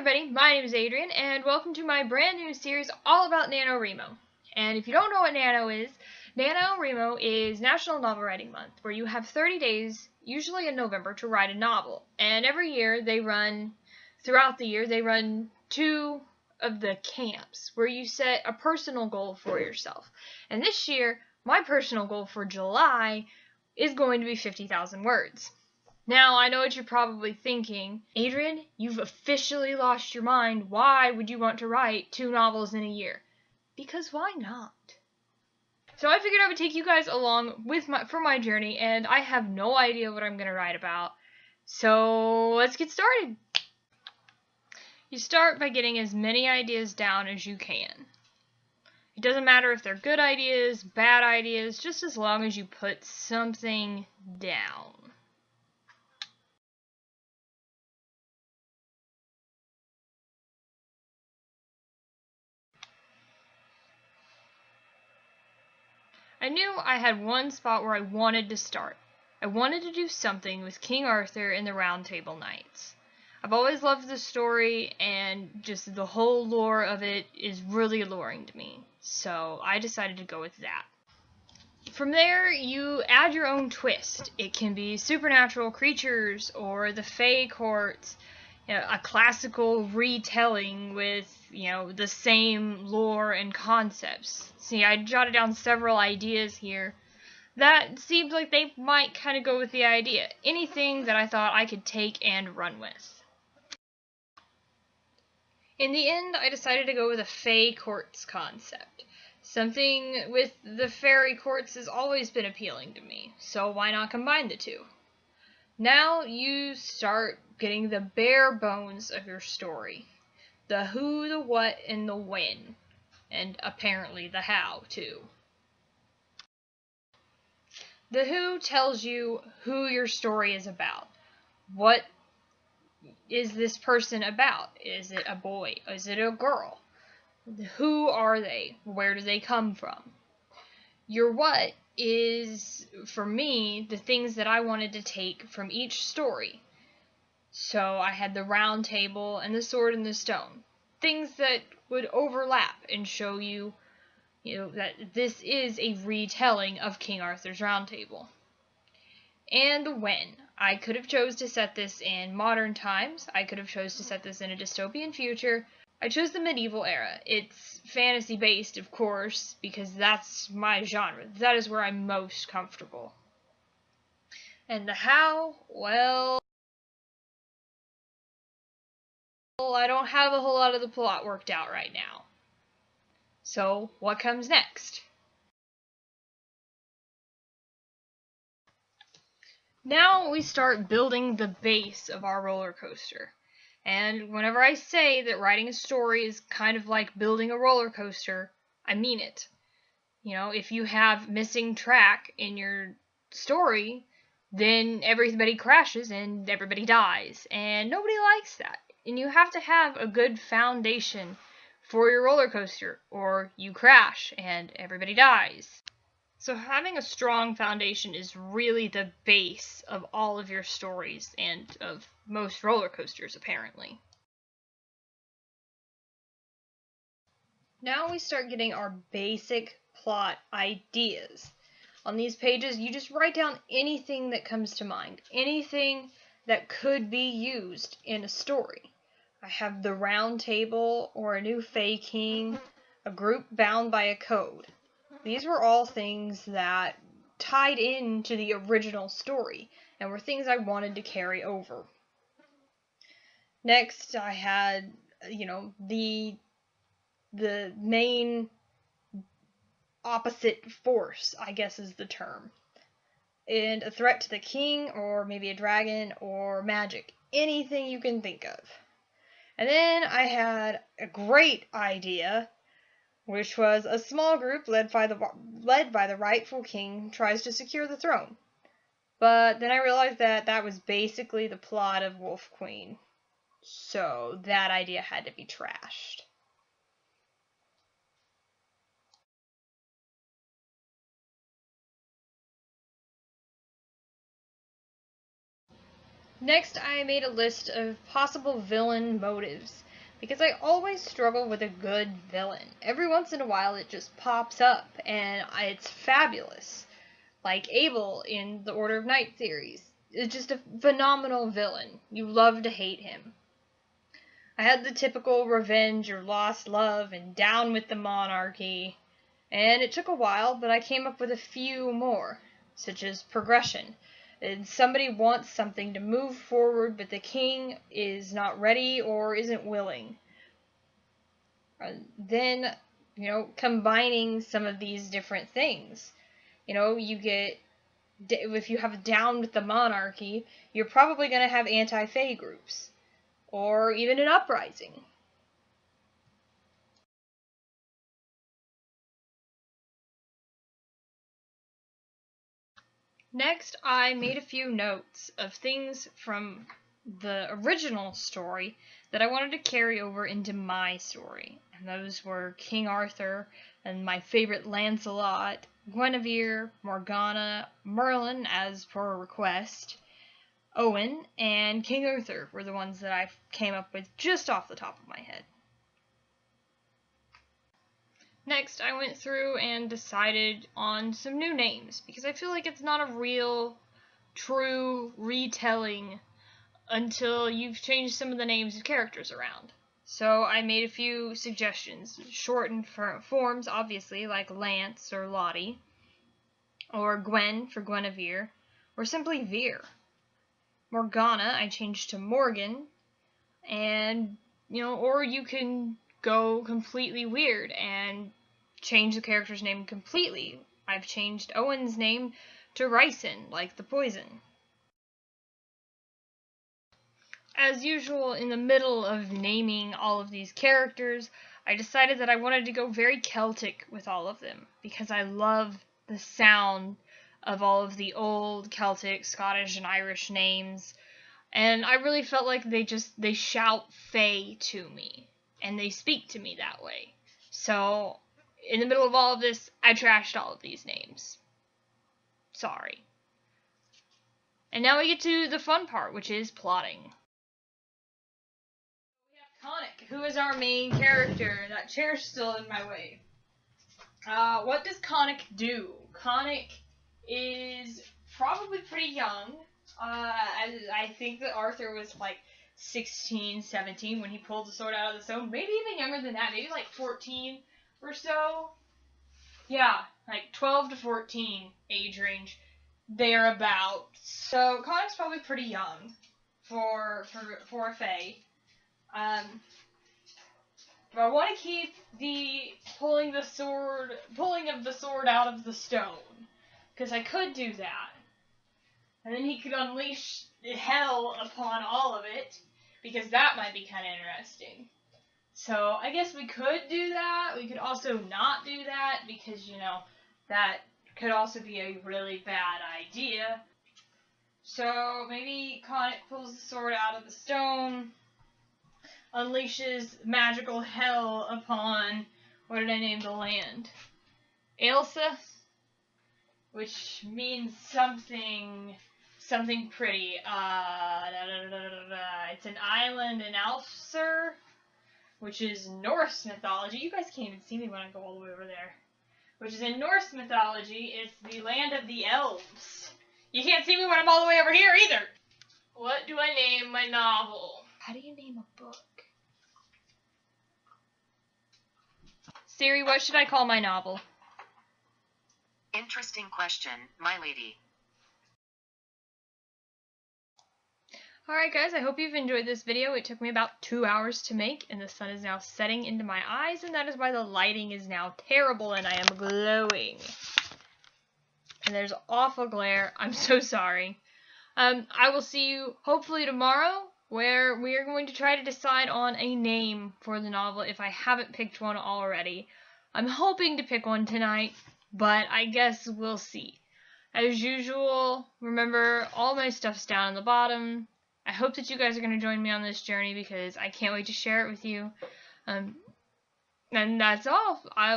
everybody, my name is Adrian, and welcome to my brand new series all about NaNoWriMo. And if you don't know what Nano is, NaNoWriMo is National Novel Writing Month, where you have 30 days, usually in November, to write a novel. And every year throughout the year, they run two of the camps, where you set a personal goal for yourself. And this year, my personal goal for July is going to be 50,000 words. Now, I know what you're probably thinking, Adrian, you've officially lost your mind. Why would you want to write 2 novels in a year? Because why not? So I figured I would take you guys along for my journey, and I have no idea what I'm going to write about. So let's get started. You start by getting as many ideas down as you can. It doesn't matter if they're good ideas, bad ideas, just as long as you put something down. I knew I had one spot where I wanted to start. I wanted to do something with King Arthur and the Round Table Knights. I've always loved the story, and just the whole lore of it is really alluring to me. So I decided to go with that. From there, you add your own twist. It can be supernatural creatures or the Fae courts, a classical retelling with, the same lore and concepts. See, I jotted down several ideas here that seemed like they might kind of go with the idea. Anything that I thought I could take and run with. In the end, I decided to go with a Fae courts concept. Something with the fairy courts has always been appealing to me, so why not combine the two? Now you start getting the bare bones of your story. The who, the what, and the when. And apparently the how, too. The who tells you who your story is about. What is this person about? Is it a boy? Is it a girl? Who are they? Where do they come from? Your what is, for me, the things that I wanted to take from each story. So I had the round table and the sword and the stone. Things that would overlap and show you, that this is a retelling of King Arthur's Round Table. And the when. I could have chose to set this in modern times. I could have chose to set this in a dystopian future. I chose the medieval era. It's fantasy based, of course, because that's my genre. That is where I'm most comfortable. And the how, well, I don't have a whole lot of the plot worked out right now. So, what comes next? Now we start building the base of our roller coaster. And whenever I say that writing a story is kind of like building a roller coaster, I mean it. If you have missing track in your story, then everybody crashes and everybody dies. And nobody likes that. And you have to have a good foundation for your roller coaster, or you crash and everybody dies. So having a strong foundation is really the base of all of your stories and of most roller coasters, apparently. Now we start getting our basic plot ideas. On these pages, you just write down anything that comes to mind, anything that could be used in a story. I have the round table, or a new Fae King, a group bound by a code. These were all things that tied into the original story, and were things I wanted to carry over. Next, I had, the main opposite force, I guess is the term. And a threat to the king, or maybe a dragon, or magic. Anything you can think of. And then I had a great idea, which was a small group led by the rightful king tries to secure the throne. But then I realized that was basically the plot of Wolf Queen. So that idea had to be trashed. Next, I made a list of possible villain motives because I always struggle with a good villain. Every once in a while it just pops up, and it's fabulous. Like Abel in the Order of Night series. It's just a phenomenal villain. You love to hate him. I had the typical revenge or lost love and down with the monarchy, and it took a while, but I came up with a few more, such as progression. And somebody wants something to move forward, but the king is not ready or isn't willing. Then, combining some of these different things. You get, if you have down with the monarchy, you're probably going to have anti-Fae groups. Or even an uprising. Next, I made a few notes of things from the original story that I wanted to carry over into my story. And those were King Arthur, and my favorite Lancelot, Guinevere, Morgana, Merlin as per request, Owen, and King Arthur were the ones that I came up with just off the top of my head. Next, I went through and decided on some new names, because I feel like it's not a real, true retelling until you've changed some of the names of characters around. So I made a few suggestions, shortened forms, obviously, like Lance or Lottie, or Gwen for Guinevere, or simply Veer. Morgana, I changed to Morgan, and, or you can go completely weird and change the character's name completely. I've changed Owen's name to Ricin, like the poison. As usual, in the middle of naming all of these characters, I decided that I wanted to go very Celtic with all of them, because I love the sound of all of the old Celtic, Scottish, and Irish names, and I really felt like they shout Fae to me, and they speak to me that way. So, in the middle of all of this, I trashed all of these names. Sorry. And now we get to the fun part, which is plotting. We have Conic, who is our main character. That chair's still in my way. What does Conic do? Conic is probably pretty young. I think that Arthur was like 16, 17 when he pulled the sword out of the stone. Maybe even younger than that. Maybe like 14 or so. Yeah, like 12 to 14 age range. Thereabout. So Conic's probably pretty young for a Fae. But I want to keep the pulling of the sword out of the stone, because I could do that. And then he could unleash hell upon all of it, because that might be kind of interesting. So I guess we could do that. We could also not do that, because, that could also be a really bad idea. So maybe Conic pulls the sword out of the stone, unleashes magical hell upon, what did I name the land? Ailsa? Which means something pretty. It's an island in Alfsir, which is Norse mythology. You guys can't even see me when I go all the way over there. Which is in Norse mythology. It's the land of the elves. You can't see me when I'm all the way over here either. What do I name my novel? How do you name a book? Siri, what should I call my novel? Interesting question, my lady. Alright guys, I hope you've enjoyed this video. It took me about 2 hours to make, and the sun is now setting into my eyes, and that is why the lighting is now terrible and I am glowing. And there's awful glare. I'm so sorry. I will see you hopefully tomorrow, where we are going to try to decide on a name for the novel if I haven't picked one already. I'm hoping to pick one tonight, but I guess we'll see. As usual, remember, all my stuff's down in the bottom. I hope that you guys are going to join me on this journey, because I can't wait to share it with you. And that's all.